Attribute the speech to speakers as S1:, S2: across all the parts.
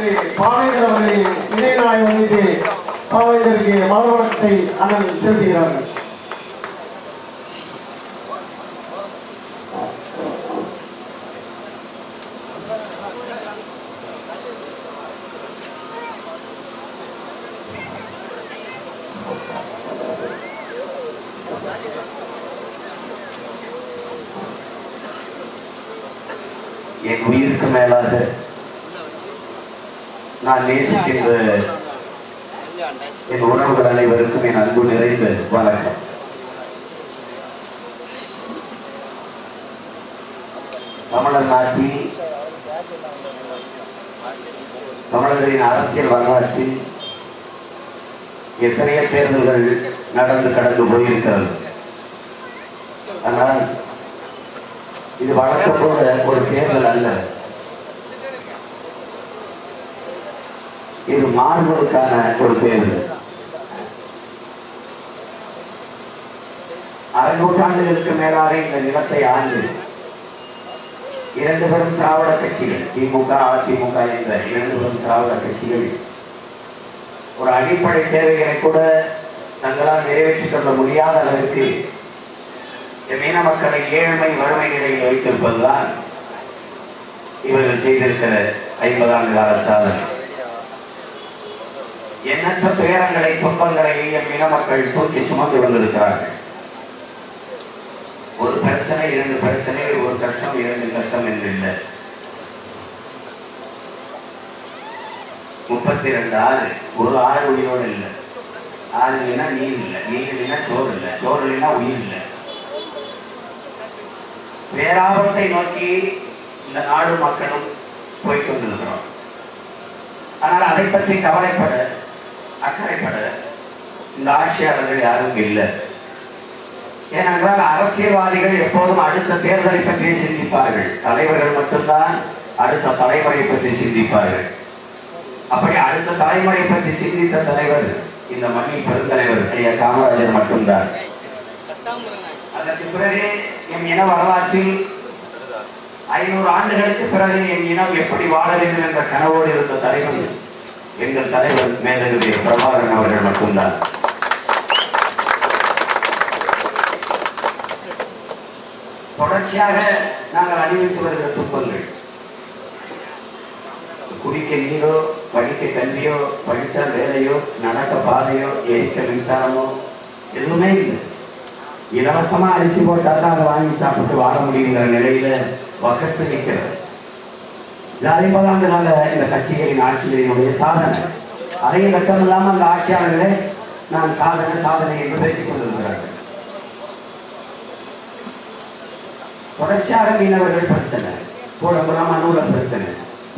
S1: திரு பாவேந்தர் அவர்களின் நினைவு நாளை முன்னிட்டு பாவேந்தருக்கு மலர் வணக்கத்தை அண்ணன் செலுத்துகிறார்கள்.
S2: என் உயிருக்கு மேலாக நான் நேசிக்கின்ற என் உறவுகள் அனைவருக்கும் என் அன்பு நிறைந்த வணக்கம். தமிழர் நாட்டில் தமிழர்களின் அரசியல் வரலாற்றில் எத்தனைய தேர்தல்கள் நடந்து கடந்து போயிருக்கிறது. ஆனால் இது வழக்கம் போல ஒரு தேர்தல் அல்ல, இது மாறுவதற்கான ஒரு தேர்தல். 600 ஆண்டுகளுக்கு மேலாக இந்த நிலத்தை ஆண்டு 2 பெரும் திராவிட கட்சிகள், திமுக அதிமுக என்ற 2 பெரும் திராவிட கட்சிகள் ஒரு அடிப்படை தேவைகளை கூட தங்களால் நிறைவேற்றிக் கொள்ள முடியாத அளவிற்கு மீன மக்களை ஏழ்மை வறுமை நிலையில் வைத்திருப்பதுதான் இவர்கள் செய்திருக்கிற 50 ஆண்டு கால சாதனை. எண்ணற்ற துயரங்களை துன்பங்களை மீன மக்கள் தூக்கி சுமந்து வந்திருக்கிறார்கள். ஒரு பிரச்சனை 2 பிரச்சனை, ஒரு கஷ்டம் 2 கஷ்டம் என்று இல்லை. 32 ஆறு, ஒரு ஆறு உயிரோடு இல்லை. ஆறு இல்லைன்னா நீர் இல்லை, நீர் இல்லைன்னா சோறு இல்லை, சோறு இல்லைன்னா உயிர் இல்லை. பேராபத்தை நோக்கி இந்த நாடு மக்களும் போய்கொண்டிருக்கிறோம். ஆனால் அதை பற்றி கவலைப்பட அக்கறைப்பட இந்த ஆட்சியாளர்கள் யாரும் இல்லை. ஏனென்றால் அரசியல்வாதிகள் எப்போதும் அடுத்த தேர்தலை பற்றி சிந்திப்பார்கள், தலைவர்கள் மட்டும்தான் அடுத்த தலைமுறை பற்றி சிந்திப்பார்கள். அப்படி அடுத்த தலைமுறை பற்றி சிந்தித்த தலைவர் இந்த மண்ணின் பெருந்தலைவர் ஐயா காமராஜர் மட்டும்தான். அதற்கு பிறகு என் இன வரலாற்றில் 500 ஆண்டுகளுக்கு பிறகு என் இனம் எப்படி வாழ வேண்டும் என்ற கனவோடு இருந்த தலைவர் எங்கள் தலைவர் மேதகு பிரபாகரன் அவர்கள் மட்டும்தான். தொடர்ச்சியாக நாங்கள் அணிவித்து வருகிற துன்பங்கள், குடிக்க நீரோ, படிக்க கல்வியோ, படித்த வேலையோ, நடக்க பாதையோ, எரிக்க மின்சாரமோ எதுவுமே இல்லை. இலவசமா அரிசி போட்டா தான் அதை வாங்கி சாப்பிட்டு வாழ முடியுங்கிற நிலையில வக்கத்து நிற்கிறது. 50 ஆண்டுகால இந்த கட்சிகளின் ஆட்சிகளினுடைய சாதனை. அதையும் கட்டம் இல்லாம அந்த ஆட்சியாளர்களே நான் சாதனை என்று பேசிக் கொண்டிருக்கிறார்கள். தொடர்ச்சியாக மீனவர்கள் பிரச்சனை, கூடம்புறம் நூல பிரச்சனை,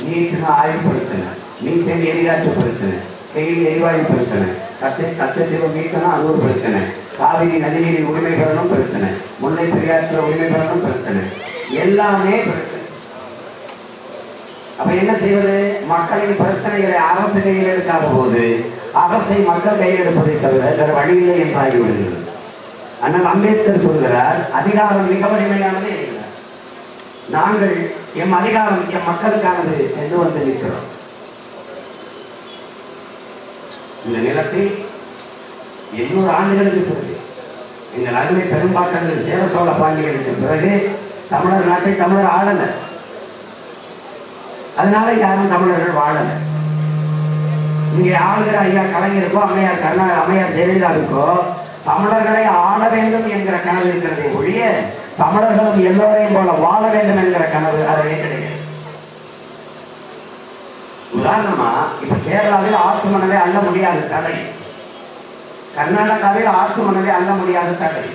S2: நீட்டுன்னு ஆய்வு பிரச்சனை, மீன் எரிகாற்று பிரச்சனை, கையில் எரிவாயு பிரச்சனை, கச்சத்தீவு மீட்கணும் அது ஒரு பிரச்சனை, காவிரி நதிநீரின் உரிமை பெறணும் பிரச்சனை, முல்லை பெரியாற்ற உரிமை பெறணும் பிரச்சனை, எல்லாமே பிரச்சனை. அப்ப என்ன செய்வது? மக்களின் பிரச்சனைகளை அரசு கையில் எடுக்காத போது அரசை மக்கள் கையில் எடுப்பதை தவிர வேறு வழியில்லை என்றாகிவிடுகிறது. அண்ணல் அம்பேத்கர் சொல்கிறார், அதிகாரம் மிக வலிமையானது. நாங்கள் எம் அதிகாரம் எம் மக்களுக்கானது என்று வந்து நிற்கிறோம். இந்த நிலத்தில் 800 ஆண்டுகளுக்கு பிறகு எங்கள் அருமை பெரும்பாட்டங்கள் சேர சோழ பாண்டியர்களுக்கு பிறகு தமிழர் நாட்டை தமிழர் ஆளல. அதனால யாரும் தமிழர்கள் வாழல. இங்கே ஆளுகிற ஐயா கலைஞருக்கோ அம்மையார் ஜெயலலிதாவுக்கோ தமிழர்களை ஆள வேண்டும் என்கிற கனவு இருக்கிறதை ஒழிய தமிழர்களும் எல்லோரையும் போல வாழ வேண்டும் என்கிற கனவு அதே கிடையாது. உதாரணமா இப்ப கேரளாவில் ஆற்று மணலை அள்ள முடியாத தடை, கர்நாடகாவில் ஆற்று மணலை அள்ள முடியாத தடை,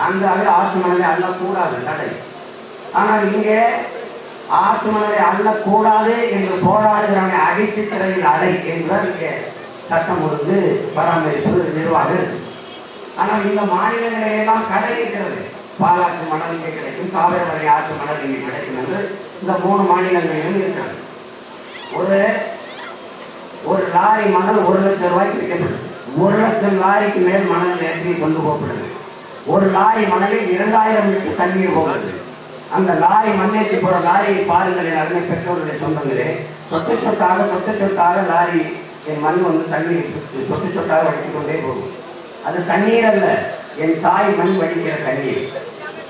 S2: ஆந்திராவில் ஆற்று மணலை அள்ளக்கூடாது தடை. ஆனால் இங்கே ஆற்று மணலை அள்ளக்கூடாது என்று போராடுகிறவனை அடித்து சிறையில் அடை என்பதால் இங்கே சட்டம் ஒழுங்கு பராமரிப்பு நிர்வாகம். ஆனால் இந்த மாநிலங்களிலெல்லாம் கடை இருக்கிறது. பாலாற்று மணல் இங்கே கிடைக்கும், காவிரி ஆற்று மணல் இங்கே கிடைக்கும் என்று இந்த 3 மாநிலங்களிலும் இருக்கிறது. ஒரு லாரி மணல் 1 லட்சம் ரூபாய்க்கு விற்கப்படுது. 1 லட்சம் லாரிக்கு மேல் மணல் ஏற்றி கொண்டு போகப்படுது. ஒரு லாரி மணலில் 2000 லிட்டர் தண்ணீர் போகிறது. அந்த லாரி மண்ணேற்றி போற லாரியை பாருங்கள் என் அருமை பெற்றோருடைய சொந்தங்களே. சொட்டு சொட்டாக லாரி என் மண் வந்து தண்ணீர் சொட்டு சொட்டாக வடித்துக் கொண்டே போகும். அது தண்ணீர் அல்ல, என் தாய் மண் வடிக்கிற தண்ணீர்.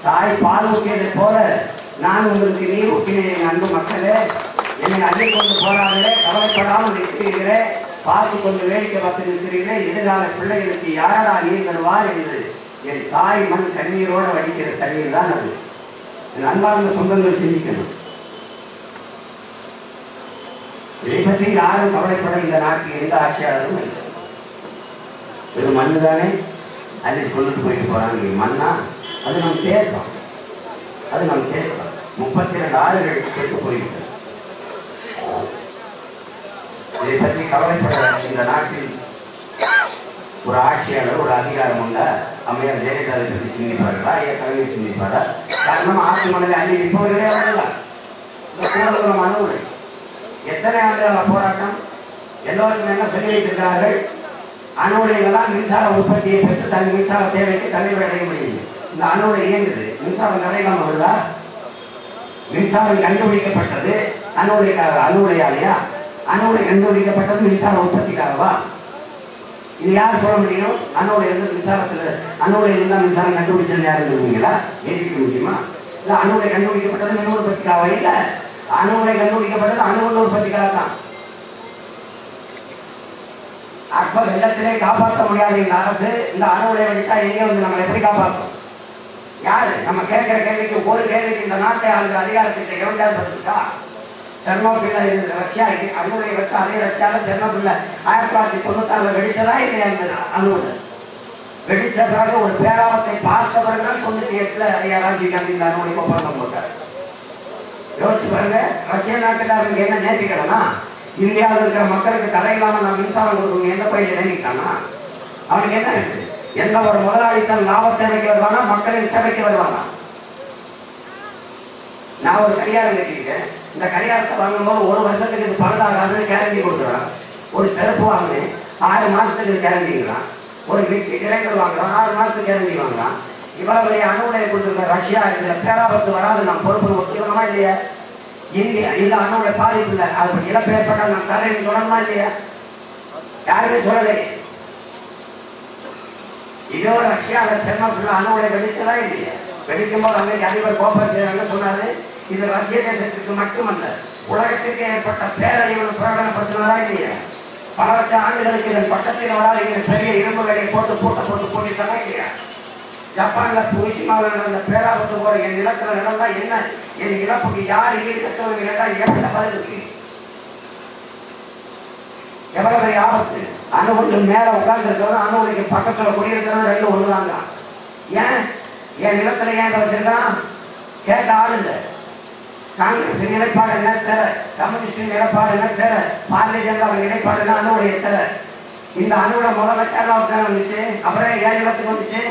S2: தாய் பால் ஊற்றியதை போல நான் உங்களுக்கு நீர் ஊற்றினேன். என் அன்பு மக்களே, என்னை அள்ளி கொண்டு போறாங்களே, கவலைப்படாமல் இருக்கிறீர்களே, பார்த்து கொண்டு வேடிக்கை பார்த்து இருக்கிறீர்களே, எதிர்கால பிள்ளைகளுக்கு யாரா நீர் தருவார் என்று என் தாய் மண் தண்ணீரோடு வடிக்கிற தண்ணீர் தான் அது. என் அன்பார்ந்த சொந்தங்கள் சிந்திக்கணும். இதை பற்றி யாரும் கவலைப்பட இந்த நாட்டில் எந்த ஆட்சியாளரும் இல்லை. ஒரு மண்ணு தானே அதை கொண்டுட்டு போயிட்டு போறாங்க. மண்ணா அது நம் தேசம், அது நம் தேசம். 32 ஆறுகள் கேட்டு போயிட்டு இதை பற்றி கவலைப்பட இந்த நாட்டில் ஒரு ஆட்சியாளர் ஒரு அதிகாரம் உள்ள அம்மையார் ஜெயலலிதா பற்றி சிந்திப்பார்களா, கலைஞர் சிந்திப்பாரா? காரணம் ஆட்சி மனதை அள்ளி நிற்பவர்களே அவர்கள்தான். இந்த கூடங்குளம் அணுகுறை எத்தனை ஆண்டுகள போராட்டம், எல்லோருக்கும் என்ன சொல்லி வைத்திருக்கிறார்கள்? அணுகுலைகள்லாம் மின்சார உற்பத்தியை பெற்று தன் மின்சார தேவைக்கு தலைவர் அடைய முடியும். இந்த அணுகுலை இயங்குது, மின்சாரம் தடையில்லாம வருதா? மின்சாரம் கண்டுபிடிக்கப்பட்டது அணுகுலைக்காக, அணுகுலையாலையா? அணுகுலை கண்டுபிடிக்கப்பட்டது மின்சார உற்பத்திக்காகவா? இது யார் சொல்ல முடியும்? அணுகுலை இருந்து மின்சாரத்தில் அணுகுலை இருந்தால் மின்சாரம் கண்டுபிடிச்சது யாரும் சொல்லுவீங்களா? ஏற்றிக்க முடியுமா? இல்லை அணுகுலை கண்டுபிடிக்கப்பட்டது மின் உற்பத்திக்காக இல்லை, அணுகுலை கண்டுபிடிக்கப்பட்டது அணுகுல உற்பத்திக்காக தான். அப்ப வெள்ளத்திலே காப்பாற்ற முடியாத இந்த அரசு இந்த அணுகுலை வடித்தா எங்கே வந்து நம்ம எப்படி காப்பாற்றும்? யாரு? நம்ம கேட்கிற கேள்விக்கு ஒரு கேள்விக்கு இந்த நாட்டை ஆளுகிற அதிகாரத்திட்ட எவன்டாவது பதிலுக்கா? செர்னோபில்ல இருந்த ரஷ்யாவுக்கு அணுகுலை வச்சு அதே ரஷ்யாவில் செர்னோபில்ல 1996 வெடிச்சதா இல்லையா? இந்த அணுகுலை வெடிச்ச பிறகு ஒரு பேராபத்தை பார்த்த பிறகுதான் 98 ஐயா ராஜீவ் காந்தி இந்த அணுகுலை ஒப்பந்தம் போட்டார். யோசிச்சு பாருங்க, ரஷ்ய நாட்டுக்காரங்க என்ன நேர்த்திக்கணும்னா இந்தியாவில் இருக்கிற மக்களுக்கு தடையில்லாம நான் மின்சாரம் கொடுக்கணும் எந்த பயிர் நினைக்கிட்டானா? அவனுக்கு என்ன இருக்கு? எந்த ஒரு முதலாளி தன் லாபத்தை வைக்க வருவானா, மக்களின் சேவைக்கு வருவானா? நான் ஒரு கடிகாரம் கட்டிருக்கேன், இந்த கடிகாரத்தை வாங்கும்போது 1 வருஷத்துக்கு இது பழுதாகாதுன்னு கேரண்டி கொடுக்குறான். ஒரு செருப்பு வாங்கினேன் 6 மாசத்துக்கு கேரண்டிங்கிறான். ஒரு மிக்சி கிரைண்டர் வாங்குறான் 6 மாசத்துக்கு கேரண்டி வாங்குறான். இவ்வளவு அணுகுலையை கொடுத்துருக்க ரஷ்யா இதுல பேராபத்து வராது நாம் பொறுப்பு ஒத்துக்கணுமா இல்லையா? இந்தியா இல்ல அணுகுலை பாதிப்பு இல்லை, அது இழப்பு ஏற்பட்டால் நாம் தரையில் தொடரணுமா இல்லையா? யாருமே சொல்லலை. இதோ ரஷ்யாவில் செர்னோபில் அணுகுலை வெடிச்சதா இல்லையா? வெடிக்கும் போது அன்னைக்கு அதிபர் கோபர் சொன்னாரு, இது ரஷ்ய தேசத்திற்கு மட்டுமல்ல உலகத்திற்கு ஏற்பட்ட பேரழிவு பிரகடனப்படுத்தினதா இல்லையா? பல லட்சம் ஆண்டுகளுக்கு இதன் பக்கத்தில் வராது பெரிய இரும்பு வேலையை போட்டு போட்டுட்டாங்க இல்லையா? ஜப்பான்ல புரிசிமாவில் நடந்த பேராபத்து போற என் நிலத்தில் நடந்தா என்ன? என் இழப்புக்கு யார் ஈடுகட்டவங்க எப்படி பதில் இருக்கு? எவ்வளவு பெரிய ஆபத்து! அணுகுண்டு மேல உட்கார்ந்து இருக்கிறது அணுகுலைக்கு பக்கத்துல குடியிருக்கிறது ரெண்டு ஒண்ணுதாங்க. ஏன் என் நிலத்துல ஏன் வச்சிருக்கான்? கேட்ட ஆள் இல்லை. காங்கிரஸ் நிலைப்பாடு என்ன தெர, கம்யூனிஸ்ட் நிலைப்பாடு என்ன தெர, பாரதிய ஜனதா நிலைப்பாடு என்ன அணுகுடைய தெர. இந்த அணுகுல முதல்ல கேரளாவுக்கு வந்துச்சு, அப்புறம் ஏன் நிலத்துக்கு வந்துச்சு?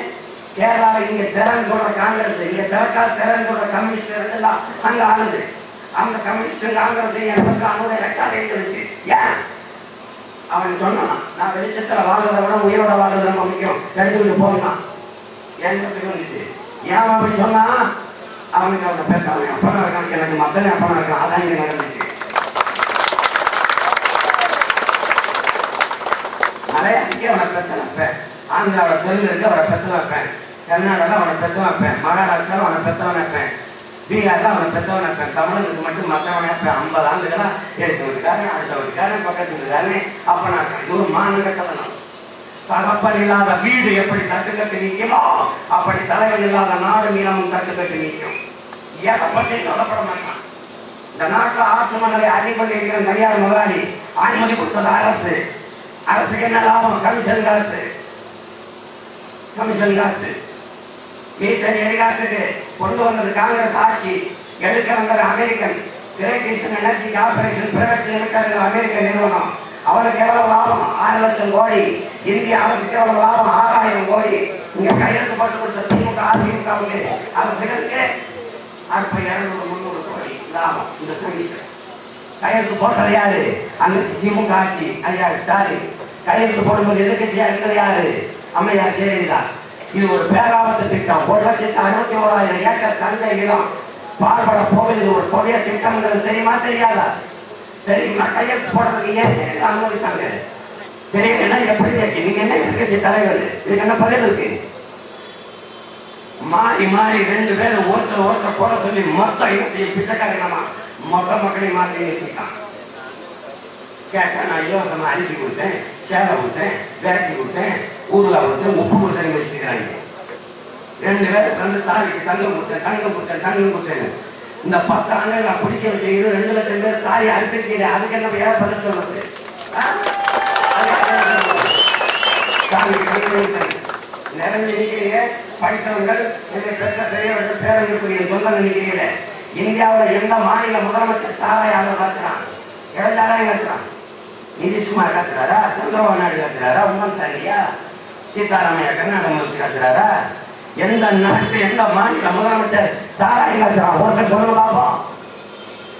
S2: கேரளாவில் இங்க திறன் சொல்ற காங்கிரஸ், இங்க திறக்கால் திறன் சொல்ற கம்யூனிஸ்ட் எல்லாம் அங்க ஆளுது. அந்த கம்யூனிஸ்ட் காங்கிரஸ் எனக்கு அணுகுடைய ரெக்கார்டு எழுதிருச்சு. ஏன்? அவன் சொன்னான், நான் வெளிச்சத்துல வாழ்றதை விட உயிரோட வாழ்றது ரொம்ப முக்கியம், எடுத்துக்கிட்டு போகலாம். ஏன் வந்துச்சு? ஏன் அப்படி சொன்னா? அவனுக்கு அவனை பேசாம அப்பனா இருக்கான், எனக்கு மத்தனை அப்பனா இருக்கான். அதான் இங்க நடந்துச்சு. மலையாளிக்கு அவனை பெற்று வைப்பேன், ஆந்திராவோட தெலுங்கு அவனை பெற்று வைப்பேன், கர்நாடகாவில் அவனை பெற்று வைப்பேன், மகாராஷ்டிராவில் அவனை பெற்றவன் வைப்பேன், பீகாரில் அவனை பெற்றவன் வைப்பேன். தமிழனுக்கு மட்டும் மற்றவன் வைப்பேன். 50 ஆண்டுகளா எடுத்து வீட்டுக்காரன், அடுத்த வீட்டுக்காரன், பக்கத்து வீட்டுக்காரன் அப்பனா இருக்கான். இது ஒரு மாநில கட்டணம். தகப்பன் இல்லாத வீடு எப்படி தட்டுக்கட்டு நீக்குமோ அப்படி தலைவன் இல்லாத நாடு மீனமும் தட்டுக்கட்டு நீக்கும். எதை பற்றி சொல்லப்பட மாட்டான். இந்த நாட்டில் ஆட்சி மன்னரை அடிப்படை இருக்கிற தனியார் முதலாளி அனுமதி கொடுத்தது அரசு. அரசுக்கு என்ன லாபம்? கமிஷன் காசு, கமிஷன் காசு. மீட்டர் எரிகாட்டுக்கு கொண்டு வந்தது காங்கிரஸ் ஆட்சி. எடுக்க வந்தது American great eastern energy corporation private limited அமெரிக்க நிறுவனம். அவனுக்கு எவ்வளவு லாபம்? 6 லட்சம் கோடி. இந்திய அரசுக்கு எவ்வளவு லாபம்? 6000 கோடி. இங்க கையெழுத்து போட்டு கொடுத்த திமுக அதிமுக அரசுகளுக்கு அப்ப 200-300 கோடி லாபம். இந்த கமிஷன் கையெழுத்து போட்டது யாரு? அந்த திமுக ஆட்சி, ஐயா ஸ்டாலின். கையெழுத்து போடும்போது எதிர்கட்சியா இருக்கிறது யாரு? அம்மையார் ஜெயலலிதா. இது ஒரு பேராபத்து திட்டம். 1,61,000 ஏக்கர் தந்தை இடம் பால்பட போவது ஒரு கொடிய திட்டம்ங்கிறது தெரியுமா தெரியாதா? தெரியுமா? கையெழுத்து போடுறதுக்கு ஏன் அனுமதித்தாங்க தெரியலன்னா எப்படி நீங்க என்ன எதிர்கட்சி தலைவர் இதுக்கு என்ன பதில் இருக்கு? மாறி மாறி 2 பேரும் ஒருத்தர் போட சொல்லி மொத்த இனத்தையும் பிச்சைக்காரமா மொத்த மக்களையும் மாற்றி நிறுத்திட்டான். கேட்டா நான் இலவசமா அரிசி கொடுத்தேன், சேலை கொடுத்தேன், விரட்டி கொடுத்தேன், ஊர்ல கொடுத்தேன், உப்பு கொடுத்தேன்னு வச்சுக்கிறாங்க. 2 பேரும் வந்து தாலிக்கு தங்கம் கொடுத்தேன். இந்த 10 ஆண்டுகள் நான் பிடிக்க வச்சுக்கிறது 2 லட்சம் பேர் தாலி அறுத்திருக்கீங்க. அதுக்கு என்ன வேற பதில் சொல்றது? நிறைஞ்சு நிற்கிறீங்க படித்தவர்கள், பெரியவர்கள், பேரங்களுக்குரிய சொந்தம் நிற்கிறீங்க. இந்தியாவில் எந்த மாநில முதலமைச்சர் சாராயம் காத்துறான்? இழந்தாராயம் காத்துறான். நிதிஷ்குமார் காத்துறாரா? சந்திரபாபு நாயுடு காத்துறாரா? உம்மன் சாண்டியா? சீதாராமையா கர்நாடக முதலமைச்சர் காத்துறாரா? எந்த நாட்டு எந்த மாநில முதலமைச்சர் சாராயம் காத்துறான்? ஒருத்தர் சொல்ல லாபம்.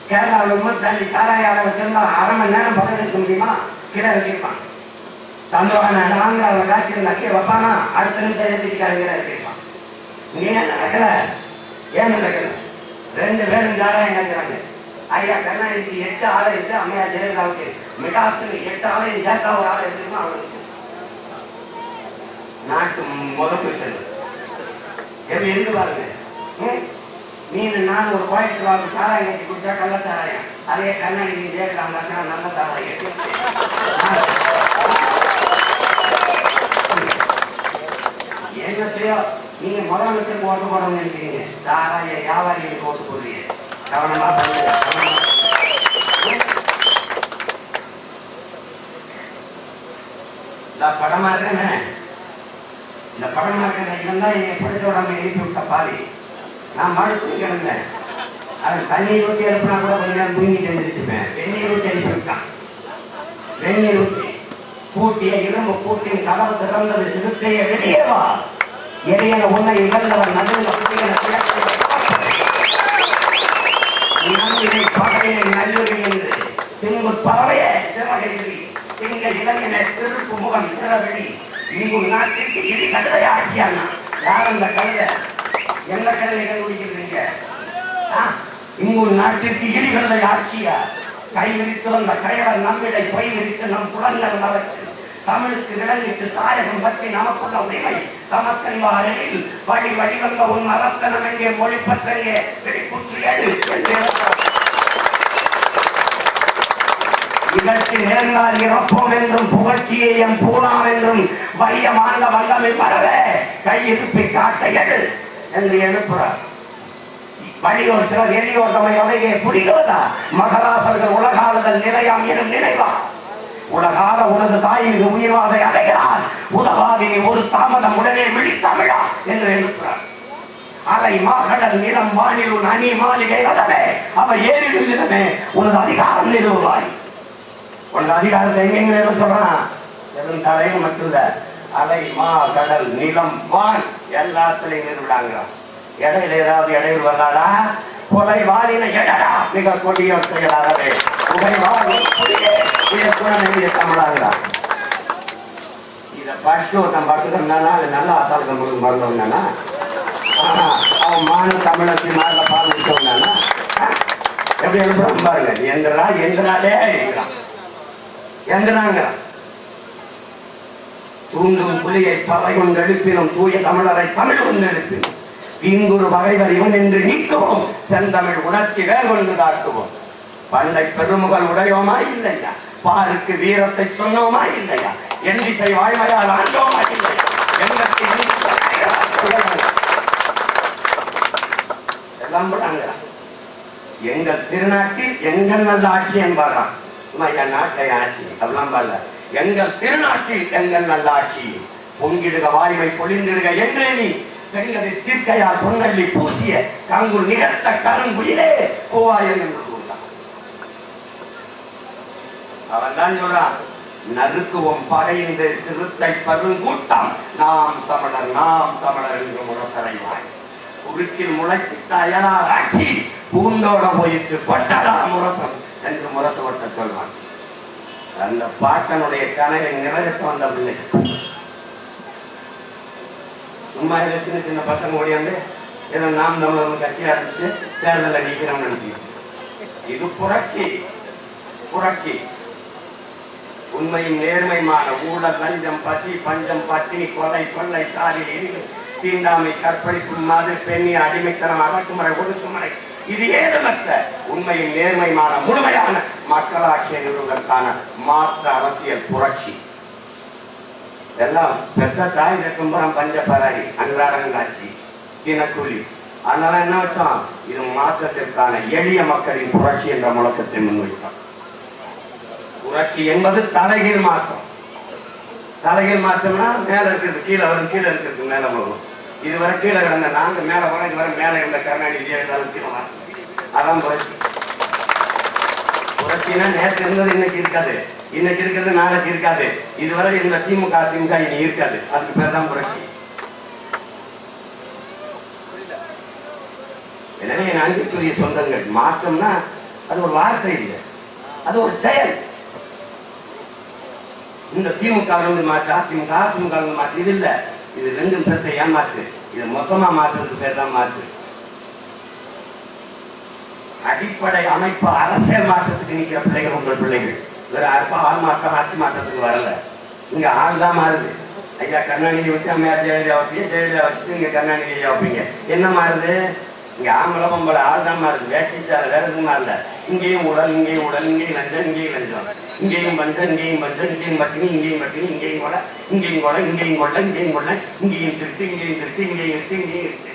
S2: கேரளாவில் உம்மன் சாண்டி சாராயம் வச்சிருந்தா 1/2 மணி நேரம் பதவி இருக்க முடியுமா? கீழே வச்சிருப்பான். சந்திரபாபு நாயுடு ஆந்திராவில் காட்சி நக்கி வைப்பானா? அடுத்த நிமிஷம் எழுதிக்காரங்க இருப்பான். நீ ஏன் நடக்கல? ஏன் நடக்கல? 2 பேரும் சாராயம் காத்துறாங்க. ஐயா கருணாநிதி 8 ஆளை இருந்து அம்மையா ஜெயலலிதாவுக்கு மிகாசுக்கு 8 ஆளையும் சேர்த்தா ஒரு ஆளை எடுத்துக்கணும். அவனுக்கு நாட்டு முதலமைச்சர் எப்படி இருந்து பாருங்க. நான் ஒரு கோயத்தில் வாங்க சாராயம் கட்டி குடிச்சா கள்ள சாராயம், அதே கருணாநிதி ஜெயலலிதா நல்ல சாராயம். என்னத்தையோ நீங்க முதலமைச்சருக்கு ஓட்டு போடணும்னு நினைக்கிறீங்க, சாராய வியாபாரிகளுக்கு ஓட்டு போடுறீங்க. கவனமா பண்ணுங்க. படமா இருக்கேன், இந்த படமா இருக்கேன் தான் என்னை படிச்ச உடம்பு எழுப்பி விட்ட பாதி. நான் மறுத்து கிடந்தேன். அது தண்ணீர் ஊற்றி எழுப்பினா கூட கொஞ்ச நேரம் தூங்கிட்டு எழுந்திருச்சுப்பேன். வெந்நீர் ஊற்றி எழுப்பி விட்டான். வெந்நீர் ஊற்றி பூட்டிய இரும்பு பூட்டின் கதவு திறந்தது. சிறுத்தைய வெளியேவா எரியன உன்னை இழந்தவர் நடுவில் பகையை நல்லுரி என்று சிங்கு பறவைய சிறகி சிங்க இளைஞன திருப்பு முகம் திறவெளி இங்கு நாட்டிற்கு இது கழுதை ஆட்சியானா? யார் அந்த கழுதை? எந்த கழுதை கண்டுபிடிக்கிறீங்க? இங்கு நாட்டிற்கு இடி கழுதை ஆட்சியா? கை விரித்து வந்த கையவர் நம்மிடை பொய் விரித்து நம் புலங்கள் நடக்கு தமிழுக்கு விளங்கிட்டு தாயகம் பற்றி நமக்குள்ள உரிமை தமக்கன்வாரில் வழி வழிவந்த உன் அரசனம் எங்கே மொழி பற்றியே வெளிக்குற்றியது இதற்கு நேர்ந்தால் இறப்போம் என்றும் புகழ்ச்சியை எம் பூலாம் என்றும் வைய மாநில வல்லமை வரவே கையிருப்பை காட்டையது என்று எழுப்புறார். வழியோர் சிலர் எளியோர் தம்மை வகையே புரிகிறதா? மகராசர்கள் உலகாளுதல் நிலையாம் எனும் நினைவா? உலகாத உனது தாயின் உயிர்வாதை அடைகிறார் உலகாதி ஒரு தாமதம் உடனே விழித்தமிழா என்று எழுப்புறார். அலை மாகடல் நிலம் வானில் உன் அணி மாளிகை அதனே அவ ஏறிடுமே உனது அதிகாரம் நிறுவுவாய். உனது அதிகாரத்தை எங்கெங்க சொல்றான்? எதுவும் தலையும் மட்டும் அலை மா கடல் நிலம் வான் எல்லாத்திலையும் நிறுவிடாங்க. இடையில ஏதாவது இடையில் வந்தாடா கொலை வாரின எடடா மிக கொடிய செயலாகவே தமிழாங்களா? இதை படிச்சு ஒருத்தன் பட்டுக்கணும்னா அது நல்ல அசால்கம் கொடுக்க மறந்தவனா? அவன் மாநில தமிழத்தை மாநில பால் விட்டவனா? எப்படி எழுப்புறான் பாருங்க. எந்திரா எந்திராலே எந்திராங்க தூண்டும் புலியை பறை கொண்டு எழுப்பினும் தூய தமிழரை தமிழ் கொண்டு எழுப்பினும் இங்குரு வகைவர் இவன் என்று நீக்குவோம் செந்தமிழ் உணர்ச்சி வேர் கொண்டு காட்டுவோம். பண்டை பெருமுகள் உடையோமா இல்லையா? பாருக்கு வீரத்தை சொன்னோமா இல்லையா? எண்ணிசை வாய்மையால் ஆண்டோமா இல்லையா? எல்லாம் எங்கள் திருநாட்டில் எங்கள் நல்ல ஆட்சி என்பாராம். என் நாட்டை ஆட்சி அப்படிலாம் பாருங்க. எங்கள் திருநாட்டில் எங்கள் நல்ல ஆட்சி பொங்கிடுக வாய்மை பொழிந்திடுக என்றே நீ செங்கதை சீர்கையால் பொங்கல்லி பூசிய கங்குள் நிகழ்த்த கருங்குயிலே கோவாயன் என்று கூறினான். அவன் தான் சொல்றான், நறுக்குவோம் படையின் சிறுத்தை பருங்கூட்டம் நாம் தமிழர் என்று முரசறைவாய் குறுக்கில் முளைத்திட்ட அயலார் ஆட்சி பூண்டோட போயிட்டு கொட்டடா முரசம் என்று முரசு ஒட்ட சொல்வான். அந்த பாட்டனுடைய கனவை நிறைவேற்ற வந்த பிள்ளை சும்மா சின்ன சின்ன பசங்க ஓடியாந்து ஏன்னா நாம் நம்ம கட்சி ஆரம்பிச்சு தேர்தலில் நிற்கிறோம்னு நினைச்சு. இது புரட்சி. புரட்சி உண்மையும் நேர்மையுமான ஊழல், லஞ்சம், பசி, பஞ்சம், பட்டினி, கொலை, கொள்ளை, சாதி, தீண்டாமை, கற்பழிப்பு, மது, பெண்ணி, அடிமைத்தனம், அடக்குமுறை, ஒடுக்குமுறை, இது ஏதுமற்ற உண்மையும் நேர்மையுமான முழுமையான மக்களாட்சியை நிறுவதற்கான மாற்று அரசியல் புரட்சி. எல்லாம் பெற்ற தாய் கும்பரம் பஞ்சப்பராரி அன்றாடங்காட்சி தினக்கூலி. அதனால என்ன வச்சோம், இது மாற்றத்திற்கான எளிய மக்களின் புரட்சி என்ற முழக்கத்தை முன்வைத்தோம். புரட்சி என்பது தலைகீழ் மாற்றம். தலைகீழ் மாற்றம்னா மேல இருக்கிறது கீழே வரும், கீழே இருக்கிறது மேல வரும். இதுவரை கீழே கிடந்த நாங்க மேல போன, இதுவரை மேல இருந்த கருணாநிதி கீழே மாற்றம். அதான் புரட்சி. புரட்சினா நேற்று இருந்தது இன்னைக்கு இருக்காது, இன்னைக்கு இருக்கிறது நாளைக்கு இருக்காது, இதுவரை இந்த திமுக திமுக இனி இருக்காது. அதுக்கு பேர் தான் புரட்சி. எனவே என் அன்புக்குரிய சொந்தங்கள், மாற்றம்னா அது ஒரு வார்த்தை இல்லை, அது ஒரு செயல். இந்த திமுக மாற்று, அதிமுக அதிமுக மாற்று இது இல்ல. இது ரெண்டும் பேர்த்தை ஏமாற்று. இது மொத்தமா மாற்றுறதுக்கு பேர் தான் மாற்று. அடிப்படை அமைப்பு அரசியல் மாற்றத்துக்கு நிற்கிற பிள்ளைகள் உங்கள் பிள்ளைகள். வேற ஆள் மாற்றம் ஆட்சி மாற்றத்துக்கு வரல. இங்க ஆள் தான் மாறுது. ஐயா கருணாநிதி வச்சு அம்மையார் ஜெயலலிதா வைப்பீங்க, ஜெயலலிதா வச்சு இங்க கருணாநிதி ஐயா வைப்பீங்க. என்ன மாறுது? இங்க ஆம்பளை பொம்பளை ஆள் தான் மாறுது. வேட்டிச்சாரு வேற எதுவும் மாறல. இங்கேயும் உடல், இங்கேயும் உடல், இங்கேயும் லஞ்சம், இங்கேயும் லஞ்சம், இங்கேயும் பஞ்சம், இங்கேயும் பஞ்சம், இங்கேயும் பட்டினி, இங்கேயும் பட்டினி, இங்கேயும் கொலை, இங்கேயும் கொலை, இங்கேயும் கொள்ள, இங்கேயும் கொள்ள, இங்கேயும் திருட்டு, இங்கேயும் திருட்டு, இங்கேயும் இருக்கு, இங்கேயும் இருக்கு.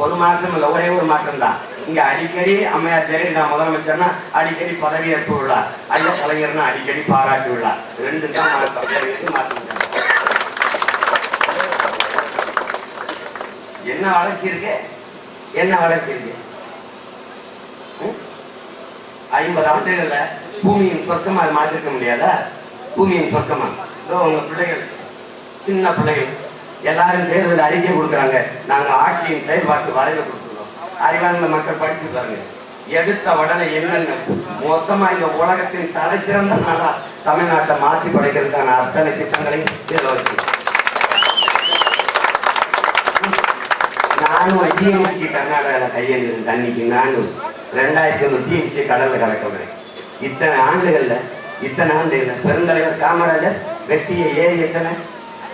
S2: ஒரு மாற்றம் இல்லை, ஒரே ஒரு மாற்றம் தான். இங்க அடிக்கடி அம்மையார் ஜெயலலிதா முதலமைச்சர்னா அடிக்கடி பதவியேற்பு விழா, ஐயா கலைஞர்னா அடிக்கடி பாராட்டு விழா. ரெண்டு தான் மாற்றம். என்ன வளர்ச்சி இருக்கு? என்ன வளர்ச்சி இருக்கு? 50 ஆண்டுகள்ல பூமியின் சொர்க்கமா அது மாற்றிருக்க முடியாதா? பூமியின் சொர்க்கமா? உங்க பிள்ளைகள், சின்ன பிள்ளைகள் எல்லாரும் தேர்தல் அறிக்கை கொடுக்குறாங்க. நாங்க ஆட்சியின் செயல்பாட்டு வரைவை கொடுத்துருக்கோம். அறிவார்ந்த மக்கள் படிச்சு பாருங்க. எடுத்த உடனே என்னென்ன மொத்தமா இந்த உலகத்தின் தலை சிறந்த நாளா தமிழ்நாட்டை மாற்றி படைக்கிறதுக்கான அத்தனை திட்டங்களையும் இதில் வச்சு நானும் டிஎம்சி கர்நாடகாவில் கையெழுந்து தண்ணிக்கு நானும் 2000 டிஎம்சி கடல்ல கலக்கிறேன். இத்தனை ஆண்டுகள்ல பெருந்தலைவர் காமராஜர் வெட்டிய ஏரி எத்தனை,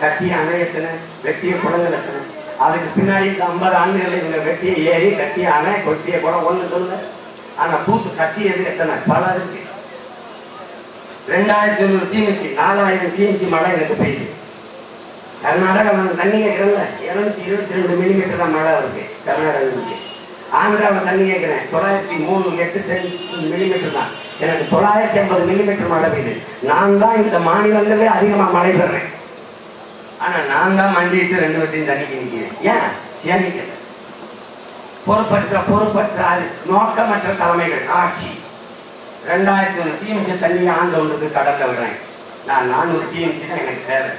S2: கட்டிய அணை எத்தனை, வெட்டிய குளங்கள் எத்தனை. அதுக்கு பின்னாடி 50 ஆண்டுகள் இவங்க வெட்டிய ஏரி, கட்டிய அணை, கொட்டிய குளம் ஒண்ணு சொல்லுங்க. ஆனா பூத்து கட்டியது எத்தனை? பல இருக்கு. 2000 டிஎம்சி 4000 டிஎம்சி மழை எனக்கு பெய்யுது. கர்நாடகா தண்ணி கேட்கறல 222 மில்லிமீட்டர் தான் மழை இருக்கு கர்நாடகா. ஆந்திராவில் தண்ணி கேட்கிறேன் 903.8 மில்லிமீட்டர் தான். எனக்கு 950 மில்லிமீட்டர் மழை பெய்யுது. நான் தான் இந்த மாநிலங்களே அதிகமா மழை பெறேன். ஆனா நான் தான் மண்டிட்டு 2 வட்டியும் தண்ணிக்கு நிற்கிறேன். ஏன்? சேமிக்கல. பொறுப்பற்ற நோக்கமற்ற தலைமைகள் ஆட்சி. 2000 டிஎம்சி தண்ணியை ஆண்டவனுக்கு கடல்ல விடுறேன். நான் 400 டிஎம்சி தான் எனக்கு தேவை.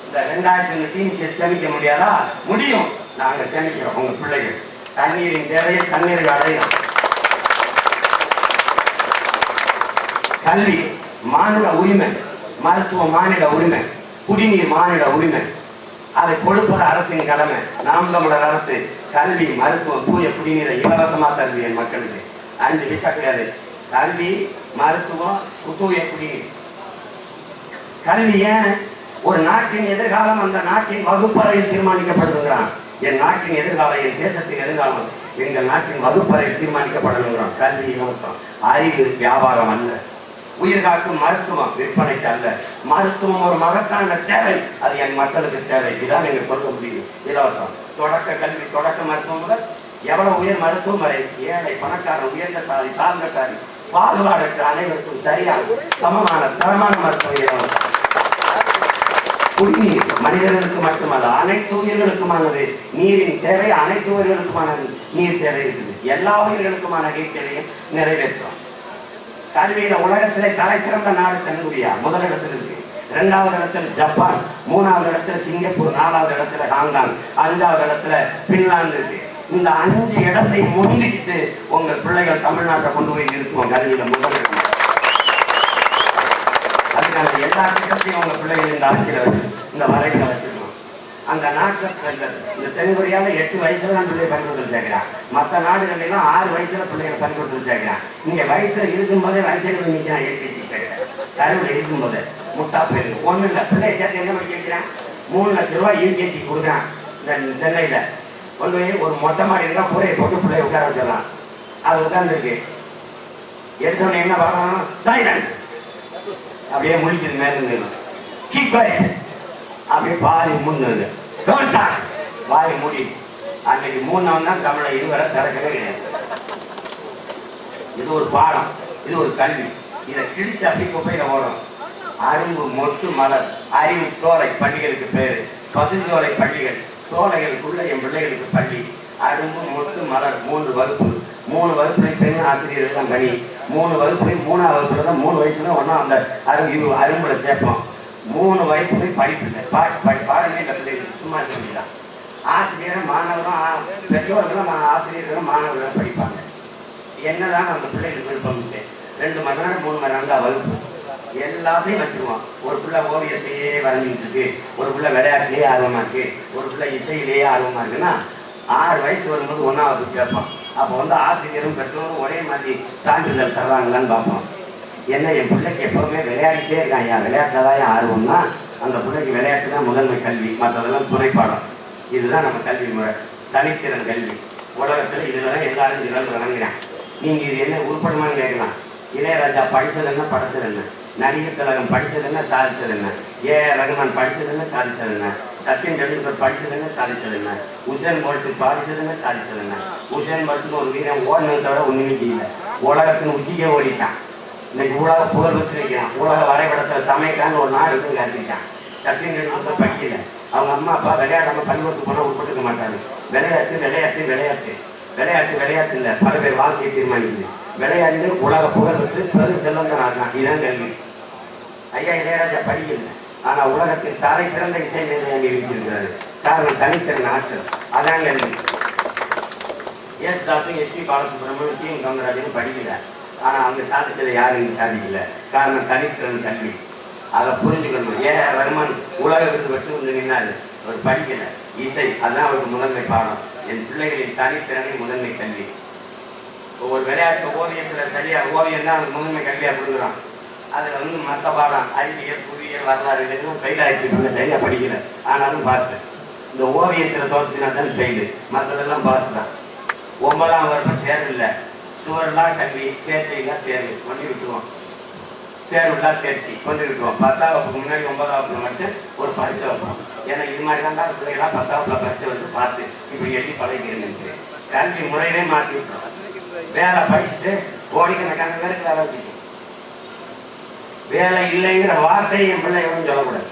S2: இந்த 2000 டிஎம்சி சேமிக்க முடியாதா? முடியும். நாங்க சேமிக்கிறோம். உங்க பிள்ளைகள் தண்ணீரின் தேவையை தண்ணீரை அடையும். கல்வி மாநில உரிமை, மருத்துவம் மாநில உரிமை, குடிநீர் மாநில உரிமை. அதை கொடுப்பது அரசின் கடமை. நாம் தமிழர் அரசு கல்வி, மருத்துவம், தூய குடிநீரை இலவசமா தருது என் மக்களுக்கு. 5 பைசா கிடையாது. கல்வி, மருத்துவம், தூய குடிநீர். கல்வி ஏன்? ஒரு நாட்டின் எதிர்காலம் அந்த நாட்டின் வகுப்பறையில் தீர்மானிக்கப்படுகிறான். என் நாட்டின் எதிர்காலம், என் தேசத்தின் எதிர்காலம் எங்கள் நாட்டின் வகுப்பறையில் தீர்மானிக்கப்படுகிறான். கல்வி இலவசம். அறிவு வியாபாரம் அல்ல. உயிர்காக்கும் மருத்துவம் விற்பனைக்கு அல்ல. மருத்துவம் ஒரு மகத்தான சேவை. அது என் மக்களுக்கு தேவை. இதுதான் எங்க சொல்ல முடியும். இலவசம். தொடக்க கல்வி, தொடக்க மருத்துவம் முதல் எவ்வளவு உயர் மருத்துவம் வரை ஏழை பணக்காரன், உயர்ந்த சாதி, தாழ்ந்த சாதி, பாகுபாடற்ற அனைவருக்கும் சரியான சமமான தரமான மருத்துவம் இலவசம். குடிநீர் மனிதர்களுக்கு மட்டுமல்ல, அனைத்து உயிர்களுக்குமானது. நீரின் தேவை அனைத்து உயிர்களுக்குமானது. நீர் தேவை இருக்குது. எல்லா உயிர்களுக்குமான நீர் தேவையை நிறைவேற்றும். கல்வியில உலகத்திலே தலை சிறந்த நாடு தென்கொரியா முதலிடத்தில் இருக்கு. 2வது இடத்துல ஜப்பான், 3வது இடத்துல சிங்கப்பூர், 4வது இடத்துல ஹாங்காங், 5வது இடத்துல பின்லாந்து இருக்கு. இந்த 5 இடத்தை முந்திக்கிட்டு உங்கள் பிள்ளைகள் தமிழ்நாட்டை கொண்டு போய் நிறுத்துவோம். கல்வியில முதலிடம். அதுக்கான எல்லா திட்டத்தையும் உங்க பிள்ளைகள் இந்த ஆட்சியில வச்சு இந்த வரைகளை வச்சிருக்கோம். அந்த நாட்டில் இந்த தென்கொரியால 8 வயசுல தான் பிள்ளைய பள்ளிக்கூடத்தில் சேர்க்கிறான். மற்ற நாடுகள்லாம் 6 வயசுல பிள்ளைகளை பள்ளிக்கூடத்தில் சேர்க்கிறான். நீங்க வயசுல இருக்கும்போதே வயசுல நிற்கிறான். எல்கேஜி கருவில் இருக்கும்போது முட்டா போயிருக்கு. ஒன்றும் இல்லை, பிள்ளைய சேர்த்து என்ன படிக்க வைக்கிறான்? 3 லட்ச ரூபாய் யூகேஜி கொடுக்குறான். இந்த சென்னையில கொண்டு போய் ஒரு மொட்டை மாடி இருந்தா கூரையை போட்டு பிள்ளைய உட்கார வச்சிடலாம். அது உட்கார்ந்துருக்கு. எடுத்தோடனே என்ன பார்க்கணும்? சைலன்ஸ். அப்படியே முடிக்கிறது மேல கீப் குவைட். அப்படியே பாதி முன்னு வாய் மூடி. அன்னைக்கு 3 தான் தமிழை இதுவரை திறக்கவே கிடையாது. இது ஒரு பாடம், இது ஒரு கல்வி. இதை கிழிச்சு அப்படி குப்பையில ஓடும். அரும்பு மொட்டு மலர் அறிவு சோலை பள்ளிகளுக்கு பேரு. பசுஞ்சோலை பள்ளிகள். சோலைகளுக்குள்ள என் பிள்ளைகளுக்கு பள்ளி. அரும்பு மொட்டு மலர் 3 வகுப்பு. 3 வகுப்புல பெண் ஆசிரியர்கள் தான் பணி. 3 வகுப்புலையும் 3ஆம் வகுப்புல தான் 3 வயசுல ஒன்னா அந்த அரும்புல சேர்ப்போம். 3 வயசுலையும் படிப்பு இல்லை. பாடமே இந்த பிள்ளைகளுக்கு சும்மா இருக்க முடியல. ஆசிரியரும் மாணவரும் பெற்றோர்களும் ஆசிரியர்களும் மாணவர்களும் படிப்பாங்க. என்னதான் அந்த பிள்ளைகளுக்கு விருப்பம் 2 மணி நேரம் 3 மணி நேரம் தான் வகுப்பு. எல்லாத்தையும் வச்சிருவோம். ஒரு பிள்ளை ஓவியத்தையே வரைஞ்சிட்டு இருக்கு, ஒரு பிள்ளை விளையாட்டுலேயே ஆர்வமா இருக்கு, ஒரு பிள்ளை இசையிலேயே ஆர்வமா இருக்குன்னா 6 வயசு வரும்போது 1ஆவது கேட்போம். அப்போ ஆசிரியரும் பெற்றோரும் ஒரே மாதிரி சான்றிதழ் தர்றாங்களான்னு பார்ப்போம். என்ன என் பிள்ளைக்கு எப்பவுமே விளையாடிட்டே இருக்கான். என் விளையாட்டுல தான் ஆர்வம்னா அந்த பிள்ளைக்கு விளையாட்டு தான் முதன்மை கல்வி, மற்றதெல்லாம் துணைப்பாடம். இதுதான் நம்ம கல்வி முறை, தனித்திறன் கல்வி. உலகத்தில் இதுல தான் எல்லாரும் இழந்து வழங்குறேன். நீங்க இது என்ன உருப்படமானு கேட்கலாம். இளையராஜா படித்தது என்ன, படைச்சது என்ன? நடிகர் கழகம் படித்தது என்ன, சாதித்தது என்ன? ஏ.ஆர். ரகுமான் படித்தது என்ன, சாதித்தது என்ன? சச்சின் டெண்டுல்கர் படித்தது என்ன, சாதித்தது என்ன? உசேன் போல்ட் படித்தது என்ன, சாதித்தது என்ன? உசேன் போல்ட்னு ஒரு வீரன் ஓடினதோட ஒண்ணுமே செய்யல. உலகத்தின் உச்சிக்கே ஓடிட்டான். இன்னைக்கு உலக புகழ் வச்சு வைக்கிறான். உலக வரைபடத்தில் சமைக்கான்னு ஒரு நாடு இருந்து கற்றுக்கிட்டான். சச்சின் டெண்டுல்கர் படிக்கல. அவங்க அம்மா அப்பா விளையாடாம பள்ளிக்கூடத்துக்கு போனால் உட்பட்டுக்க மாட்டாங்க. விளையாட்டு விளையாட்டு விளையாட்டு விளையாட்டு விளையாட்டு இல்லை, பல பேர் வாழ்க்கையை தீர்மானிக்குது. விளையாட்டு உலக புகழ் வச்சு பெரும் செல்வந்தன் ஆகலாம். இதுதான் கல்வி. ஐயா இளையராஜா படிக்கல, ஆனா உலகத்தில் தலை சிறந்த இசை நிலையம் இருக்கிறாரு. காரணம் தனித்திறன் ஆற்றல். அதான் கல்வி. எஸ் தாசும் எஸ்.பி. பாலசுப்ரமணியம், டி.எம். கவுண்டராஜனும் படிக்கல, ஆனா அவங்க சாதிச்சதை யாரும் சாதிக்கல. காரணம் தனித்திறன் கல்வி. அதை புரிஞ்சுக்கணும். ஏ.ஆர். ரகுமான் உலக விருது பெற்று வந்து நின்னாரு. அவர் படிக்கல, இசை அதான் அவருக்கு முதன்மை பாடம். என் பிள்ளைகளின் தனித்திறனை முதன்மை கல்வி. ஒவ்வொரு விளையாட்டு ஓவியத்தில் சரியா ஓவியம் தான் அவனுக்கு முதன்மை கல்வியா கொடுக்குறான். அதுல மற்ற பாடம் அறிவியல் புவியியல் வரலாறு எதுவும் ஃபெயில் ஆயிடுச்சு. சரியா படிக்கல, ஆனாலும் பாஸ். இந்த ஓவியத்தில் தோற்றினா தான் ஃபெயிலு, மற்றதெல்லாம் பாஸ் தான். 9ஆம் வருஷம் தேர்வு இல்லை. சுவரெல்லாம் கல்வி, தேர்ச்சியெல்லாம் தேர்வு கொண்டு விட்டுருவோம். தேர்வுலாம் தேர்ச்சி கொண்டு விட்டுருவோம். 10ஆம் வகுப்புக்கு முன்னாடி 9ஆம் வகுப்புல மட்டும் ஒரு பரிசை வைப்போம். ஏன்னா இது மாதிரி தான் பிள்ளைகளாம் 10ஆம் வகுப்புல பரிசை வந்து பார்த்து இப்படி எழுதி பழகிறேன்னு கல்வி முறையிலே மாற்றி விட்டுறோம். வேலை படிச்சுட்டு கோடிக்கணக்கான பேருக்கு வேலை வச்சுக்கணும். வேலை இல்லைங்கிற வார்த்தையை என் பிள்ளைகளும் சொல்லக்கூடாது.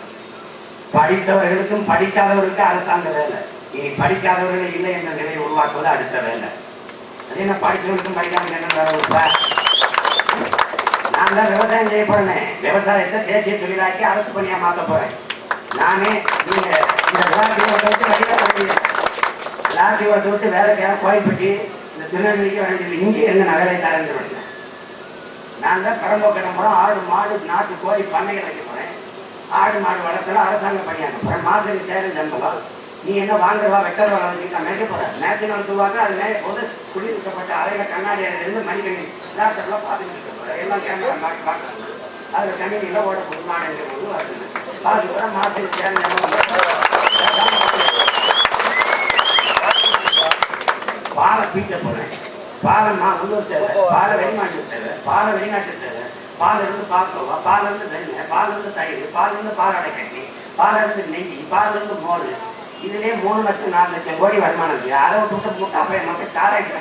S2: படித்தவர்களுக்கும் படிக்காதவர்களுக்கு அரசாங்க வேலை. இனி படிக்காதவர்கள் இல்லை என்ற நிலையை உருவாக்குவது அடுத்த வேலை. அது என்ன படித்தவர்களுக்கும் படிக்காமல் என்ன வேலை கொடுப்பா? நான் தான் விவசாயம் செய்ய போறேன். விவசாயத்தை தேசிய தொழிலாக்கி அரசு பணியா மாற்ற போறேன். நானே நீங்க இந்த விளாசிவத்தை விட்டு வேலைக்காக கோயில்பட்டி இந்த திருநெல்வேலிக்கு வேண்டியது இங்கே இருந்து நகரை தரந்து விடுறேன். நான் தான் கடம்போக்கிற போறேன். ஆடு மாடு நாட்டு கோழி பண்ணைகள் வைக்க போறேன். ஆடு மாடு வளர்த்தல அரசாங்க பணியாக்க போறேன். மாசத்துக்கு சேரும் சம்பளம். நீ என்ன வாங்குறவா வெட்டறவா வச்சுக்கிட்டா மேய்க்க போற. நேஷனல் துவாங்க அது மேலே போது குளிர்விக்கப்பட்ட அறையில கண்ணாடி இருந்து மணிக்கணி லேப்டாப்லாம் பார்த்துட்டு இருக்க போற. எல்லாம் கேமரா மாட்டி பார்க்கறது. அதுல கணினியில ஓட போது மாடுங்கிற போது வருது. அது கூட மாசத்துக்கு சேரும் பாலை பீச்ச போறேன். பாலை நான் உள்ளூர் தேவை, பாலை வெளிநாட்டு தேவை, பாலை வெளிநாட்டு தேவை. பால் இருந்து பால்கோவா, பால் இருந்து வெண்ணெய், பால் இருந்து தயிர், பால் இருந்து பாலாடை கட்டி, பால் இருந்து நெய், பால் இருந்து மோர். இதுலயே 3 லட்சம் 4 லட்சம் கோடி வருமானம் இருக்கு. அதை விட்டு முட்டா போய் மக்கள் சாராய்க்கு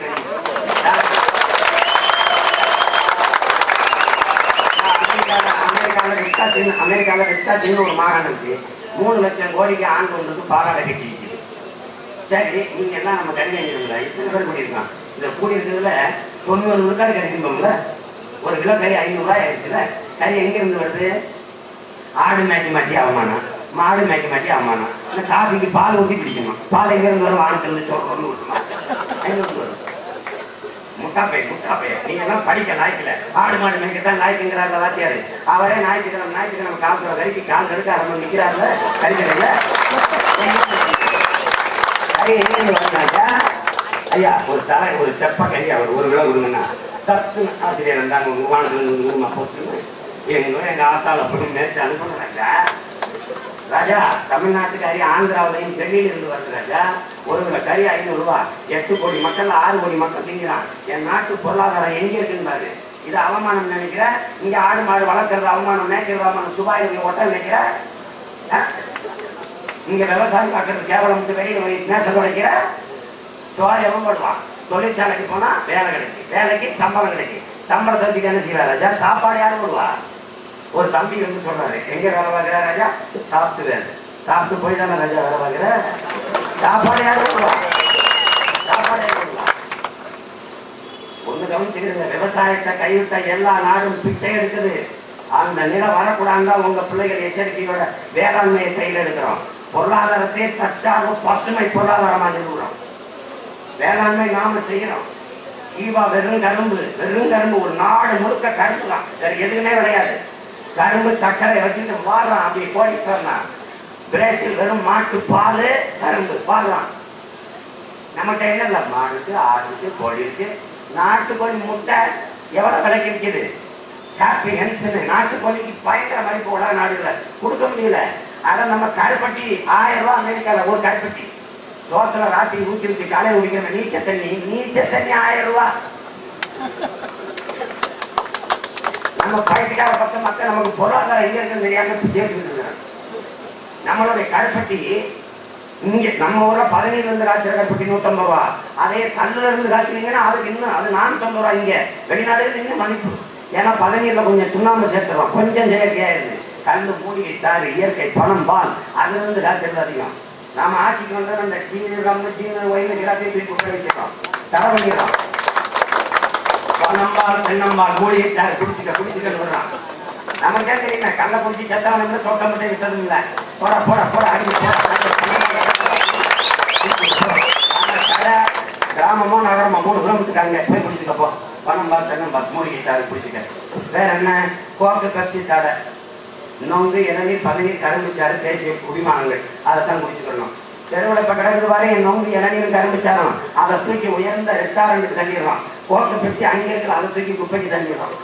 S2: அமெரிக்காவில் விஸ்காசின்னு ஒரு மாகாணம் இருக்கு. 3 லட்சம் கோடிக்கு ஆண்டு ஒன்றுக்கு பாலாடை கட்டி இருக்குது. சரி, நீங்க எல்லாம் நம்ம கடிதம் இத்தனை பேர் கூடியிருக்கலாம். இந்த கூடியிருக்கிறதுல 90 விழுக்காடு கிடைக்கும்போம்ல. ஒரு கிலோ கறி 500 ரூபாய் ஆயிடுச்சுல. கறி எங்கிருந்து வருது? ஆடு மேய்க்க மாட்டி அவமானம், மாடு மேய்க்க மாட்டி அவமானம். இல்லை காஃபிக்கு பால் ஊற்றி பிடிக்கணும். பால் எங்கிருந்து வரும்? வானத்திலிருந்து சோறு ஊற்றணும். 500 வரும். முட்டாப்பை நீங்க எல்லாம் படிக்க லாய்க்கல. ஆடு மாடு மேய்க்கத்தான் லாய்க்குங்கிறாரு வாத்தியாரு. அவரே ஞாயிற்றுக்கிழமை காலத்துல கறிக்கு கால் கடுக்க ஆரம்பம் நிற்கிறாருல கறிக்கடையில. கறி எங்க வந்தாங்க ஐயா ஒரு தலை ஒரு செப்ப கறி அவர் ஒரு கிலோ கொடுங்கன்னா சத்து ஆசிரியர் இருந்தாங்க விமானத்துல போட்டுன்னு எங்க ஆத்தால போய் நேற்று அனுப்புறாங்க ராஜா. தமிழ்நாட்டுக்கு கறி ஆந்திராவிலையும் டெல்லியில இருந்து வருது ராஜா. ஒரு கிலோ கறி 500 ரூபாய். 8 கோடி மக்கள் 6 கோடி மக்கள் திங்கிறான். என் நாட்டு பொருளாதாரம் எங்க இருக்குன்னு பாரு. இது அவமானம் நினைக்கிற? இங்க ஆடு மாடு வளர்க்கறது அவமானம், மேய்க்கிறது அவமானம், துபாய் ஒட்ட நினைக்கிற? இங்க விவசாயம் பார்க்கறது கேவலம், வெளியில நேசம் கிடைக்கிற? சோறு எவன் போடுவான்? தொழிற்சாலைக்கு போனா வேலை கிடைக்கும், வேலைக்கு சம்பளம் கிடைக்கும், சம்பளத்துக்கு என்ன செய்வார் ராஜா? சாப்பாடு யாரும் போடுவா? ஒரு தம்பி வந்து சொல்றாரு, எங்க வேலை பார்க்கிற ராஜா? சாப்பிட்டு வேலை. சாப்பிட்டு போய் தானே ராஜா வேலை பார்க்கிற? சாப்பாடு யாரும் போடுவா? சாப்பாடு யாரும் போடுவா? ஒண்ணு கவனிச்சுக்கிறீங்க, விவசாயத்தை கைவிட்ட எல்லா நாடும் பிச்சை எடுக்குது. அந்த நிலம் வரக்கூடாதுன்னு தான் உங்க பிள்ளைகள் எச்சரிக்கையோட வேளாண்மையை கையில் எடுக்கிறோம். பொருளாதாரத்தை தற்சார்பு பசுமை பொருளாதாரமா நிறுவுறோம். வேளாண்மை நாம செய்யறோம். ஈவா வெறும் கரும்பு ஒரு நாடு முழுக்க கரும்பு தான், வேற எதுவுமே கிடையாது. கரும்பு சர்க்கரை வச்சுட்டு வாடுறான். அப்படி கோடீஸ்வரனா பிரேசில் வெறும் மாட்டு பால் கரும்பு வாடுறான். நம்மகிட்ட என்ன இல்லை, மாடுக்கு ஆடுக்கு கோழி இருக்கு. நாட்டுக்கோழி முட்டை எவ்வளவு விலைக்கு இருக்குது? நாட்டுக்கோழிக்கு பயங்கர மதிப்பு உலக நாடுகளை கொடுக்க முடியல. அதை நம்ம கருப்பட்டி 1000 ரூபாய் அமெரிக்கால ஒரு கருப்பட்டி. சோத்துல ராத்திரி ஊற்றி வச்சு காலையில் குடிக்கிற நீச்ச தண்ணி 1000 ரூபாய். நம்ம பயிற்சிக்கார பக்கம் மக்கள் நமக்கு பொருளாதாரம் எங்க இருக்குன்னு தெரியாம சேர்த்துக்கிட்டு. நம்மளுடைய கருப்பட்டி இங்க நம்ம ஊர்ல 17 இருந்து காய்ச்சல் கருப்பட்டி 150 ரூபா. அதே கல்லுல இருந்து காய்ச்சினீங்கன்னா அதுக்கு இன்னும் அது 450 ரூபா. இங்க வெளிநாடுகள் இன்னும் மதிப்பு. ஏன்னா 17 கொஞ்சம் சுண்ணாம்பு சேர்த்துறோம், கொஞ்சம் செயற்கையா இருக்கு. கல்லு, மூலிகை சாறு, இயற்கை, பணம், பால், அதுல இருந்து காய்ச்சல் அதிகம். நாம ஆட்சிக்கு வந்தா அந்த சீன ஒயின்னு எல்லாத்தையும் தூக்கி உள்ள வச்சிடறோம், தடை பண்ணிடுறோம். பணம்பால், தென்னம்பால், மூலிகை சாறு குடிச்சுக்கன்னு விடுறான். நமக்கே தெரியல, கல்லை குடிச்சு செத்தவன சொக்க மட்டும் விட்டதும் இல்லை. போட போட போட அடிச்சு கடை கிராமமோ நகரமோ 3 கிலோமீட்டருக்காங்க போய் குடிச்சுக்கப்போ. பணம்பால், தென்னம்பால், மூலிகை சாறு குடிச்சுக்க. வேற என்ன? கோக்கு, கட்சி சாடை, இன்னொன்று இளநீர், பதநீர், கரும்பு சாறு, தேசிய குடிமானங்கள், அதைத்தான் குடிச்சுக்கணும். தெருவில் இப்போ கிடக்குது பாரு, நொங்கு, இளநீர், கரும்பு சாரம், அதை தூக்கி உயர்ந்த ரெஸ்டாரண்ட்டுக்கு தள்ளிடுறோம். கோக்கு பிடிச்சி அங்கே இருக்கிற அதை தூக்கி குப்பைக்கு தள்ளிடுறோம்.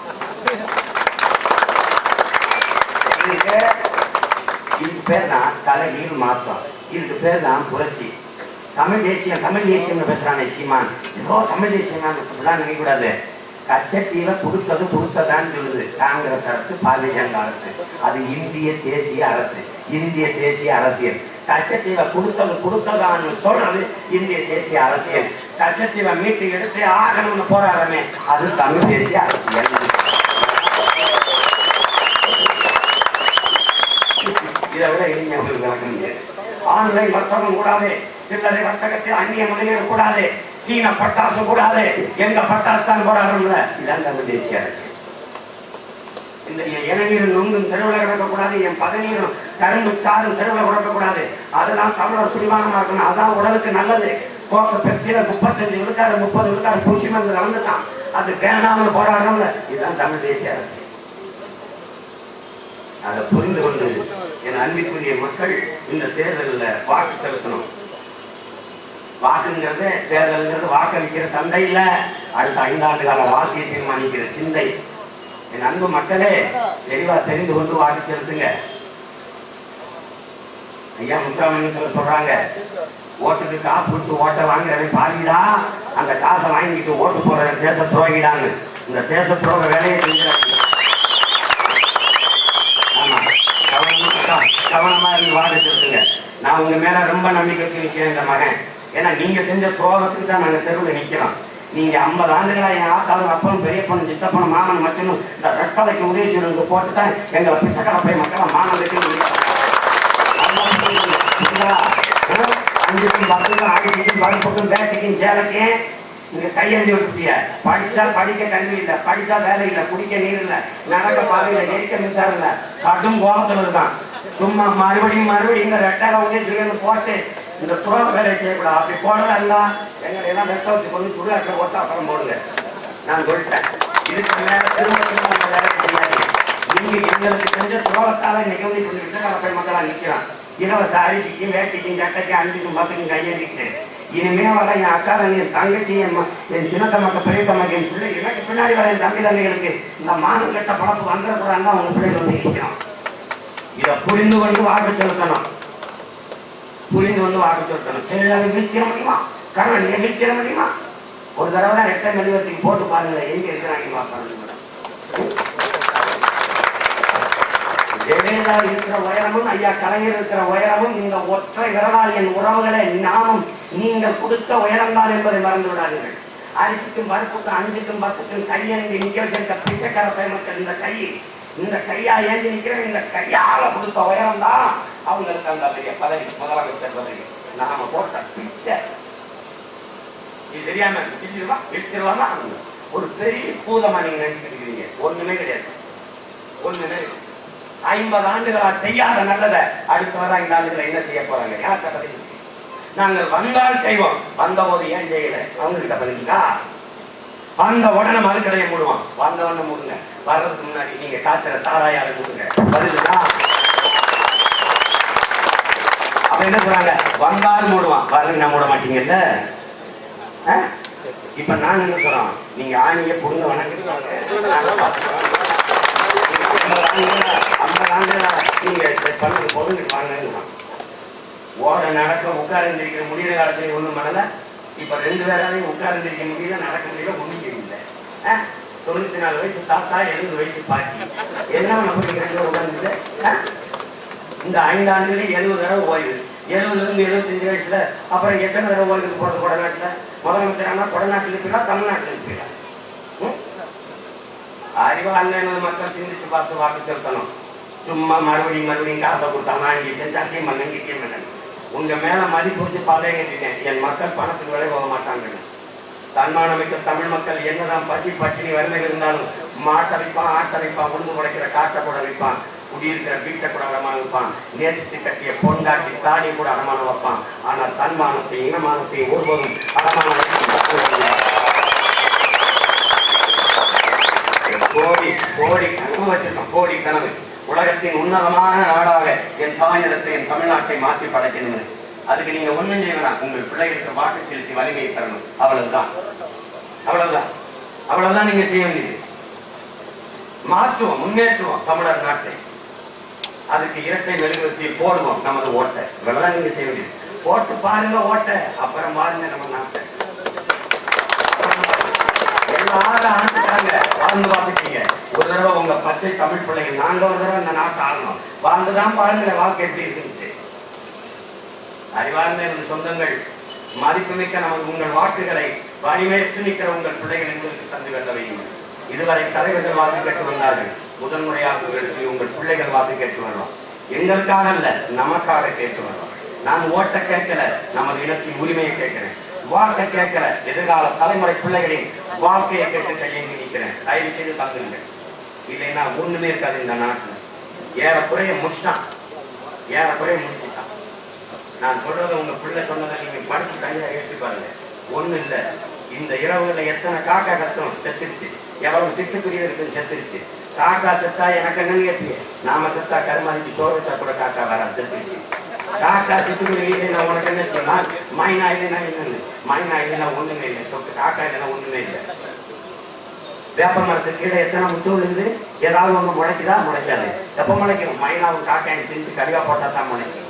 S2: இதுக்கு பேர் தான் தலைகீழ் மாற்றம். இதுக்கு பேர் தான் புரட்சி. தமிழ் தேசியம் பேசுறானே சீமான், ஏதோ தமிழ் தேசியம் நினைக்கக்கூடாது. கச்சத்தீவை கொடுத்ததான்னு சொல்லுது காங்கிரஸ் அரசு, பாரதிய ஜனதா அரசு. அது இந்திய தேசிய அரசு, இந்திய தேசிய அரசியல். கச்சத்தீவை கொடுத்ததான்னு சொல்றது இந்திய தேசிய அரசியல். கச்சத்தீவை மீட்டு எடுத்து ஆகணும்னு போராடமே, அது தமிழ் தேசிய அரசியல். இதை விட இளைஞர்களுக்கு விளக்கம் முடியாது. ஆன்லைன் வர்த்தகம் கூடாது, சில்லறை வர்த்தகத்தில் அந்நிய முதலீடு கூடாது, சீன பட்டாசு கூடாது, எங்க பட்டாசு தான் போராடுறோம்ல, இதான் தமிழ் தேசிய அரசியல். இந்த இளநீரும் நொங்கும் தெருவில் கிடக்கக்கூடாது, என் பதநீரும் கரும்பு சாரும் தெருவில் கிடக்கக்கூடாது. அதெல்லாம் தமிழர் சுடிவானமா இருக்கணும், அதான் உடலுக்கு நல்லது. கோப்பை பெப்சியில 35 விழுக்காடு 30 விழுக்காடு பூச்சி மருந்து நடந்துட்டான், அது வேணாமல் போராடுறோம்ல, இதுதான் தமிழ் தேசிய அரசியல். அதை புரிந்து கொண்டு என் அன்பிற்குரிய மக்கள் இந்த தேர்தலில் வாக்கு செலுத்தணும். வாக்குங்கிறது, தேர்தல்ங்கிறது வாக்களிக்கிற சந்தை இல்ல, அடுத்த 5 ஆண்டு கால வாழ்க்கையை தீர்மானிக்கிற சிந்தை. என் அன்பு மக்களே, தெளிவா தெரிந்து கொண்டு வாக்கு செலுத்துங்க. ஐயா முத்துராமலிங்க சொல்றாங்க, ஓட்டுக்கு காசு கொடுத்து ஓட்டை வாங்குறவன் பாதிடா, அந்த காசை வாங்கிட்டு ஓட்டு போற தேச துரோகிடான்னு. இந்த தேச துரோக வேலையை செஞ்சுறாங்க. கவனமா இருந்து வாக்கு செலுத்துங்க. நான் உங்க மேல ரொம்ப நம்பிக்கை வச்சு நிக்கிறேன் இந்த மகன். ஏன்னா நீங்க செஞ்ச துரோகத்துக்கு தான் நாங்க தெருவில் நிக்கிறோம். நீங்க 50 ஆண்டுகளா என் ஆத்தாலும் அப்பனும் பெரிய பொண்ணு சித்தப்பனும் மாமன் மட்டும் இந்த ரெட்டலைக்கு உதவி செய்யறது போட்டுதான் எங்களை பிச்சைக்கடை போய் மக்களை மாணவர்களுக்கு 5 10 ஆடிக்கும் பருப்புக்கும் பேட்டைக்கும் சேலைக்கும் நீங்க கையெழுதி விட்டுட்டிய. படிச்சா படிக்க கல்வி இல்லை, படிச்சா வேலை இல்லை, குடிக்க நீர் இல்லை, நடக்க பாதை இல்லை, எரிக்க மின்சாரம் இல்லை, கடும் கோபத்தில் இருக்கான். சும்மா மறுபடியும் இந்த ரெட்டலை உதவி செய்யறது போட்டு இந்த துரோக வேலையை செய்யக்கூடாது. அப்படி போடல எங்களை எல்லாம் வெட்ட வச்சு கொண்டு சுடுகாட்டை ஓட்ட அப்புறம் போடுங்க. நான் சொல்லிட்டேன், இதுக்கு மேல திரும்ப வேலை செய்யாது. நீங்க எங்களுக்கு செஞ்ச துரோகத்தால இன்னைக்கு வந்து இப்படி விசைக்கால போய் மக்களா நிற்கிறான். இலவச அரிசிக்கும் வேட்டைக்கும் சட்டைக்கும் அஞ்சுக்கும் பத்துக்கும் கையெழுத்து. இனிமே வர என் அக்கா தங்கி என் தங்கச்சி என் சின்னத்த மக்கள் பெரிய தமக்கு என் பிள்ளை எனக்கு பின்னாடி வர என் தம்பி தங்கைகளுக்கு இந்த மானம் கட்ட பழப்பு வந்துடக்கூடாதுன்னு அவங்க பிள்ளைகள் வந்து நிற்கணும். இதை புரிந்து கொண்டு வாக்கு செலுத்தணும். புரிந்து கொண்டு வாக்கு செலுத்தணும். சரி, வீழ்த்திட முடியுமா? கண்ணன் வீழ்த்திட முடியுமா? ஒரு தடவை தான் ரெட்டை மெழுகுவர்த்திக்கு போட்டு பாருங்க, எங்க இருக்கிறாங்க பார்ப்பாங்க. ஜெயலலிதா இருக்கிற உயரமும் ஐயா கலைஞர் இருக்கிற உயரமும் இந்த ஒற்றை விரலால் என் உறவுகளை நாமும் நீங்கள் கொடுத்த உயரம்தான் என்பதை மறந்து விடாதீர்கள். அரிசிக்கும் பருப்புக்கும் அஞ்சுக்கும் பத்துக்கும் கையேந்தி நிக்க வச்சிருக்க பிச்சைக்கார பயமக்கள் இந்த கையா ஏந்தி நிக்கிற இந்த கையால கொடுத்த உயரம் தான் அவங்களுக்கு அந்த பெரிய பதவி, முதலமைச்சர் பதவி. நாம போட்ட பிச்சை இது தெரியாம விழிச்சிருவாங்க. ஒரு பெரிய பூதமா நீங்க நினைச்சுட்டு இருக்கிறீங்க. ஒண்ணுமே கிடையாது, ஒண்ணுமே. 50 ஆண்டுகளா செய்யாத நல்லதை அடுத்த வர 5 ஆண்டுகளை என்ன செய்ய போறாங்க? யார்கிட்ட பதிவு? நாங்கள் வந்தால் செய்வோம், வந்த போது ஏன் செய்யல? அவங்க கிட்ட பதிலுங்களா? வந்த உடனே மறுக்கடையை மூடுவான். வந்த உடனே மூடுங்க. வர்றதுக்கு முன்னாடி நீங்க காய்ச்சல தாராயால மூடுங்க. பதிலுங்களா? அப்ப என்ன சொல்றாங்க? வந்தாலும் மூடுவான், வரல நான் மூட மாட்டீங்கல்ல. இப்ப நான் என்ன சொல்றோம்? நீங்க ஆணிய புடுங்க வணக்கம் 50 ஆண்டுகளா நீங்க பண்ணது பொருள் வாங்க. ஓட நடக்க உட்கார்ந்திருக்கிற முடிகிற காலத்துல ஒண்ணும் பண்ணல. இப்ப 2 பேராலையும் உட்கார்ந்திருக்க முடியல, நடக்க முடியல, ஒண்ணும் தெரியல. 94 வயசு தாத்தா, 70 வயசு பாட்டி, என்ன நம்ம உட்கார்ந்து இந்த 5 ஆண்டுகளே 70 தடவை ஓய்வு. 70 இருந்து 75 வயசுல அப்புறம் எத்தனை தடவை ஓய்வுக்கு போறது? கொடநாட்டுல முதலமைச்சரானா கொடநாட்டில் இருப்பீங்களா, தமிழ்நாட்டில் இருப்பீங்களா? அறிவாள மக்கள் சிந்திச்சு பார்த்து வாக்கு செலுத்தணும். சும்மா மறுபடியும் காசை கொடுத்தா வாங்கிட்டேன், சத்தியம் பண்ண கிட்டியம் பண்ண. உங்க மேல மதிப்பு வச்சு பாதையை கட்டிட்டேன். என் மக்கள் பணத்துக்கு விலை போக மாட்டாங்க. தன்மானமிக்க தமிழ் மக்கள் என்னதான் பட்டினி வறுமை இருந்தாலும் மாட்டரைப்பான், ஆட்டரைப்பான், உழுந்து உடைக்கிற காட்டை கூட வைப்பான், குடியிருக்கிற வீட்டை கூட அடமானம் வைப்பான், நேசித்து கட்டிய பொண்டாட்டி தாடி கூட அடமானம் வைப்பான். ஆனால் தன்மானத்தை இனமானத்தை ஒருவரும் அடமானம் கோடி கனவு வச்சிருக்கோம். கோடி கனவு. உலகத்தின் உன்னதமான நாடாக என் தாயிடத்தை, என் தமிழ்நாட்டை மாற்றி படைக்கணும். அதுக்கு நீங்க ஒண்ணும் செய்யலாம். உங்கள் பிள்ளைகளுக்கு வாக்கு செலுத்தி வலிமையை தரணும். அவ்வளவுதான், அவ்வளவுதான், அவ்வளவுதான் நீங்க செய்ய வேண்டியது. மாற்றுவோம், முன்னேற்றுவோம் தமிழர் நாட்டை. அதுக்கு இரட்டை மெழுகுவர்த்தி போடுவோம் நமது ஓட்டை. இவ்வளவுதான் நீங்க செய்ய வேண்டியது. போட்டு பாருங்க ஓட்டை, அப்புறம் பாருங்க நம்ம நாட்டை. ஆண்டுக்காங்க வாழ்ந்து பார்த்துட்டீங்க. ஒரு தடவை உங்க பச்சை தமிழ் பிள்ளைகள் நாங்க ஒரு தடவை இந்த நாட்டை ஆகணும். வாழ்ந்துதான் பாருங்க வாழ்க்கை எப்படி இருக்கு. அறிவார்ந்த சொந்தங்கள், மதிப்புமிக்க நமக்கு உங்கள் வாக்குகளை வலிமையற்று நிற்கிற உங்கள் பிள்ளைகள் எங்களுக்கு தந்து வெல்ல வையுங்கள். இதுவரை தலைவர்கள் வாக்கு கேட்டு வந்தார்கள். முதன்முறையாக உங்களுக்கு உங்கள் பிள்ளைகள் வாக்கு கேட்டு வரலாம். எங்களுக்காக அல்ல, நமக்காக கேட்டு வரலாம். நான் ஓட்ட கேட்கல, நமது இனத்தின் உரிமையை கேட்கிறேன். வாக்கை கேட்கிற எதிர்கால தலைமுறை பிள்ளைகளின் வாழ்க்கையை கேட்டு கையெழுந்து நிற்கிறேன். தயவு செய்து தந்துருங்க. இல்லைன்னா ஒண்ணுமே இருக்காது இந்த நாட்டுல. ஏறக்குறைய முடிச்சுட்டான், ஏறக்குறைய முடிச்சுட்டான். நான் சொல்றதை உங்க பிள்ளை சொன்னதை நீங்க படிச்சு கையில எடுத்து பாருங்க. ஒண்ணு இல்ல, இந்த இரவுல எத்தனை காக்கா கத்தம் செத்துருச்சு, எவ்வளவு சிட்டுக்குரிய இருக்குன்னு செத்துருச்சு. காக்கா செத்தா எனக்கு என்னன்னு கேட்டீங்க? நாம செத்தா கருமாதிக்கு சோறு வச்சா கூட காக்கா வர செத்துருச்சு. காக்கா சிட்டுக்குரிய இல்லைன்னா உனக்கு என்ன செய்யலாம்? மைனா இல்லைன்னா என்னன்னு? மைனா இல்லைன்னா ஒண்ணுமே இல்லை. சொத்து காக்கா இல்லைன்னா ஒண்ணுமே இல்லை. வேப்ப மரத்துக்கு கீழே எத்தனை முத்து விழுந்து ஏதாவது ஒண்ணு முளைக்குதா? முளைக்காது. எப்ப முளைக்கும்? மைனாவும் காக்காயும் செஞ்சு கடிவா போட்டா தான் முளைக்கும்.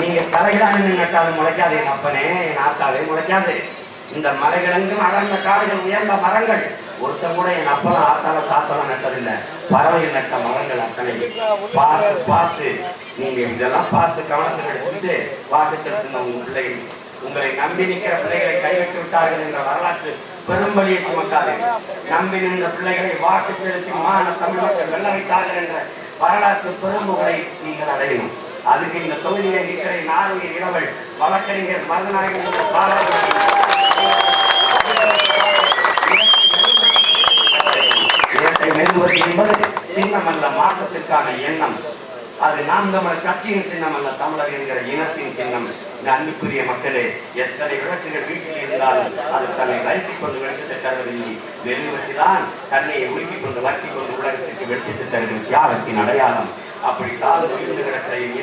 S2: நீங்க தலைகளாக நட்டாலும் முளைக்காது. என் அப்பனே, என் ஆத்தாவே முளைக்காது. இந்த மலைகளெங்கும் அடர்ந்த காடுகள், உயர்ந்த மரங்கள். ஒருத்தம் கூட என் அப்பெல்லாம் ஆத்தால தாத்தெல்லாம் நட்டதில்லை. பறவைகள் நட்ட மரங்கள் அத்தனை பார்த்து பார்த்து நீங்க இதெல்லாம் பார்த்து கவனத்தில் எடுத்துட்டு வாக்கு செலுத்துங்க. உங்க பிள்ளைகள், உங்களை நம்பி நிற்கிற பிள்ளைகளை கைவிட்டு விட்டார்கள் என்ற வரலாற்று பெரும்பலியை சுமக்காது. நம்பி நின்ற பிள்ளைகளை வாக்கு செலுத்தி மான தமிழ் மக்கள் வெல்ல வைத்தார்கள் என்ற வரலாற்று பெரும்புகளை நீங்கள் அடையணும். அதுக்கு இந்த தொகுதியை நிற்கிற நார்வே இரவல் வழக்கறிஞர் மருதநாயகன் என்பது சின்னம் அல்ல, மாற்றத்திற்கான எண்ணம். அது நாம் தமிழர் கட்சியின் சின்னம் அல்ல, தமிழர் என்கிற இனத்தின் சின்னம். இந்த அன்புக்குரிய மக்களே, எத்தனை விளக்குகள் வீட்டில் இருந்தாலும் அது தன்னை வருத்திக் கொண்டு வெளிச்சத்தை தருவதில்லை. வெளிவற்றிதான் தன்னை உருக்கிக் கொண்டு வருத்திக் கொண்டு உலகத்திற்கு வெளிச்சத்தை தருவது தியாகத்தின் அடையாளம். அப்படி தாழ்ந்து விழுந்து கிடக்கிற என்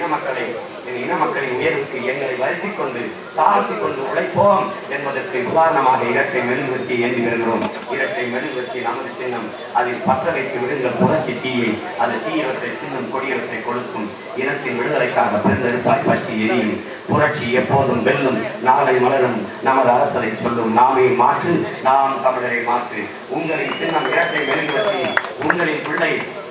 S2: இன மக்களின் உயர்வுக்கு எங்களை வருத்திக் கொண்டு தாழ்த்தி கொண்டு உழைப்போம் என்பதற்கு உதாரணமாக இரட்டை மெழுகுவர்த்தி ஏந்தி வருகிறோம். இரட்டை மெழுகுவர்த்தி நமது சின்னம். அதில் பற்ற வைத்து விடுங்க புரட்சி தீயை. அது தீயவற்றை சின்னம் கொடியவற்றை கொடுக்கும். இனத்தின் விடுதலைக்காக பெருந்தெடுப்பாய் பற்றி எரியும். புரட்சி எப்போதும் வெல்லும். நாளை மலரும். நமது அரசரை சொல்லும். நாமே மாற்று, நாம் தமிழரை மாற்று. உங்களின் சின்னம் இரட்டை மெழுகுவர்த்தி. உங்களின் பிள்ளை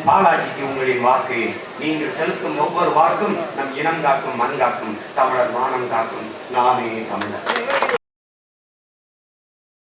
S2: பாலாஜிக்கு உங்களின் வாக்கு. நீங்கள் செலுத்தும் ஒவ்வொரு வாக்கும் நம் இனம் காக்கும், மண் காக்கும், தமிழர் மானம் காக்கும். நாமே தமிழர்.